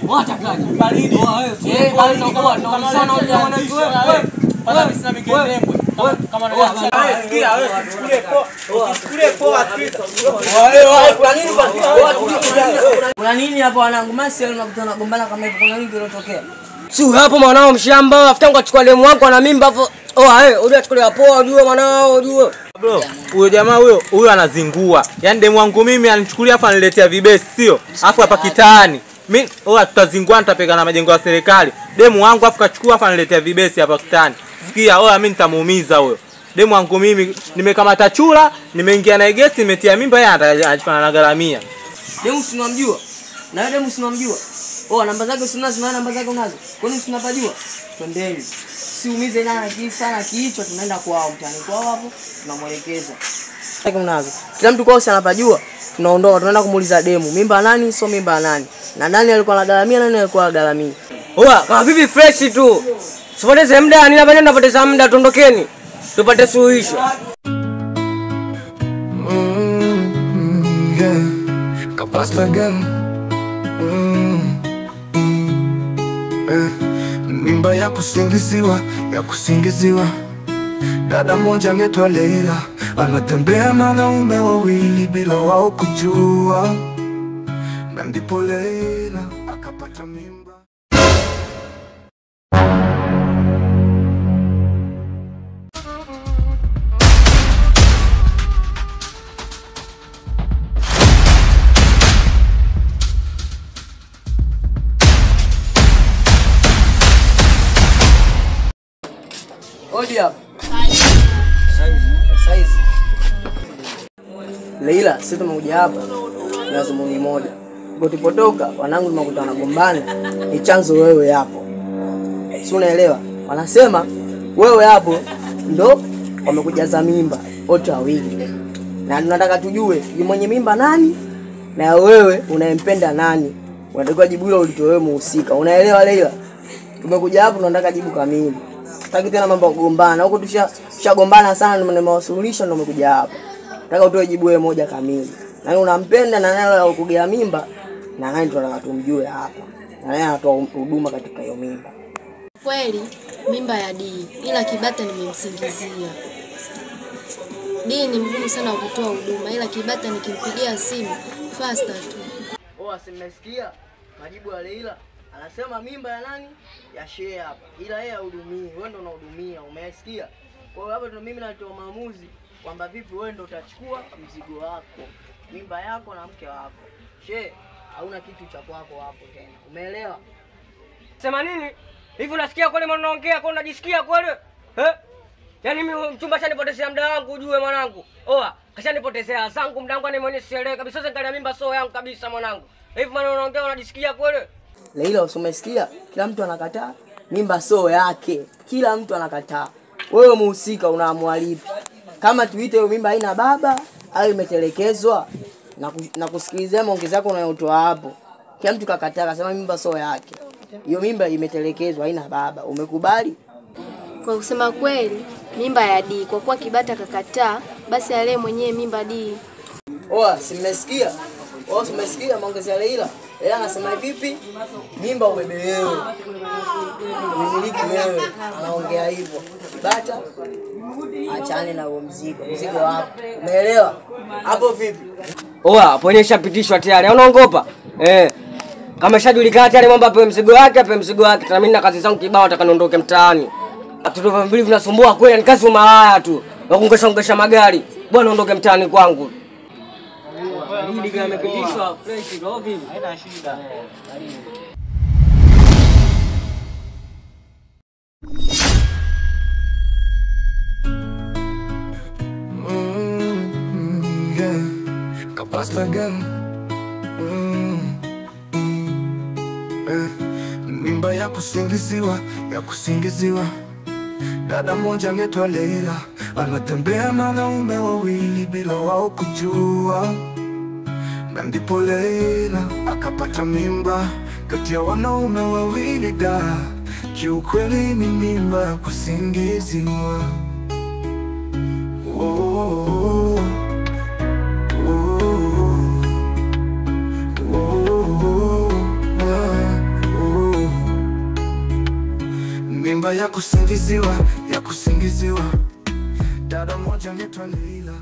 Watakaje? Baridi. Baridi kwa sana mwanangu wewe. Wewe sina migendembwe. Kama wewe sikia wewe usichukulie poa sikiliza. Wewe kuna nini bwana? Kuna nini hapo wanangu? Masi unakutana gombana kama hivyo kuna nini kilotokea? Si hapo mwanao mshamba afutangu achukua demu wako na mimba hapo. Uje achukulia poa ujue mwanao ujue. Bro, huyo jamaa huyo anazingua. Yaani demu wangu mimi anichukulia hapa aniletea vibesi sio? Hapo hapa kitaani. Mimi tutazingua nitapeka na majengo ya serikali. Demu wangu afu kachukua hapa aniletea vibesi hapa kitaani. Sikia mimi nitamuumiza huyo. Demu wangu mimi nimekamata chura, nimeingia na gesti, nimetia mimba yeye anachukua na garamia. Demu sinamjua. Na wewe demu sinamjua. Namba zake usinazo na namba zake unazo. Kwani usinapajua? Twendeni. Siumize sana kichwa tunaenda kwao mtani kwao hapo tunamuelekeza. Zake unazo. Kila mtu kwao anapajua. Tunaondoka tunaenda kumuuliza demu mimba nani sio mimba nani. Na nani alikuwa anagaramia nani alikuwa anagaramia. Kama vipi fresh tu. Sipoteze muda, ninapoteza muda tuondokeni. Tupate suluhisho. Kapasta gang. Mimba ya kusingiziwa. Dada mmoja anaitwa Leila, anatembea na wanaume wawili bila wao kujua. Na ndipo Leila akapata mimba. Odi hapa. Size. Leila, sisi tumekuja hapa. Na zumuni moja. Tulipotoka wanangu tumekutana gombana. Ni chanzo wewe hapo. Si unaelewa? Wanasema wewe hapo ndo wamekujaza mimba wote wawili. Na tunataka tujue ni mwenye mimba nani na wewe unayempenda nani. Unatakiwa jibu hilo ulitoe wewe muhusika. Unaelewa Leila? Tumekuja hapo tunataka jibu kamili. Taki tena mambo kugombana. Huko tushagombana sana ndio nimewasuluhisha ndio umekuja hapa. Nataka utoe jibu wewe moja kamili. Nani unampenda na nani aliyokugea mimba na nani tunataka tumjue hapa. Na nani anatoa huduma katika hiyo mimba. Kweli mimba ya D ila Kibata nimemsingizia. D ni mgumu sana kutoa huduma ila Kibata nikimpigia simu faster tu. Simesikia majibu ya Leila. Anasema mimba ya nani? Ya share hapa. Ila yeye hahudumii, wewe ndio unahudumia. Umesikia? Kwa hiyo hapa ndio mimi natoa maamuzi kwamba vipi wewe ndio utachukua mzigo wako. Mimba yako na mke wako. Share hauna kitu cha kwako hapo tena. Umeelewa? Sema nini? Hivi unasikia kweli mnaongea kwa unajisikia kweli? Yaani mimi mchumba shanipotezea muda wangu ujue mwanangu. Kashanipotezea zangu muda wangu mwenye sielewi kabisa sasa nikalia mimba sio yangu kabisa mwanangu. Hivi maana unaongea unajisikia kweli? Leila usimesikia? Kila mtu anakataa mimba sio yake. Kila mtu anakataa. Wewe muhusika unaamua lipi? Kama tuite hiyo mimba haina baba au imetelekezwa na kusikilizia maongezi yako unayotoa hapo. Kila mtu kakataa akasema mimba sio yake. Hiyo mimba imetelekezwa haina baba. Umekubali? Kwa kusema kweli mimba ya D kwa kuwa Kibata kakataa basi alee mwenyewe mimba D. Simesikia? Simesikia maongezi ya Leila. Leila anasema vipi? Mimba ubebe wewe. Umiliki wewe. Anaongea hivyo. Kibata achane na huo mzigo wako. Umeelewa? Hapo vipi? Hapo nishapitishwa tayari. Unaongopa? Kama shajulikana tayari mambo ape mzigo wake. Tena mimi na kazi zangu kibao nataka niondoke mtaani. Watoto vile vinasumbua kweli, ni kazi umalaya tu. Wakungesha magari. Bwana ondoke mtaani kwangu. Hili kama amepitishwa fresh ndio vipi? Haina shida. Kapasta gang. Mimba ya kusingiziwa. Dada mmoja anaitwa Leila, anatembea na wanaume wawili bila wao kujua. Na ndipo Leila akapata mimba kati ya wanaume wawili da. Kiukweli ni mimba ya kusingiziwa. mimba ya kusingiziwa, ya kusingiziwa. Dada moja anaitwa Leila.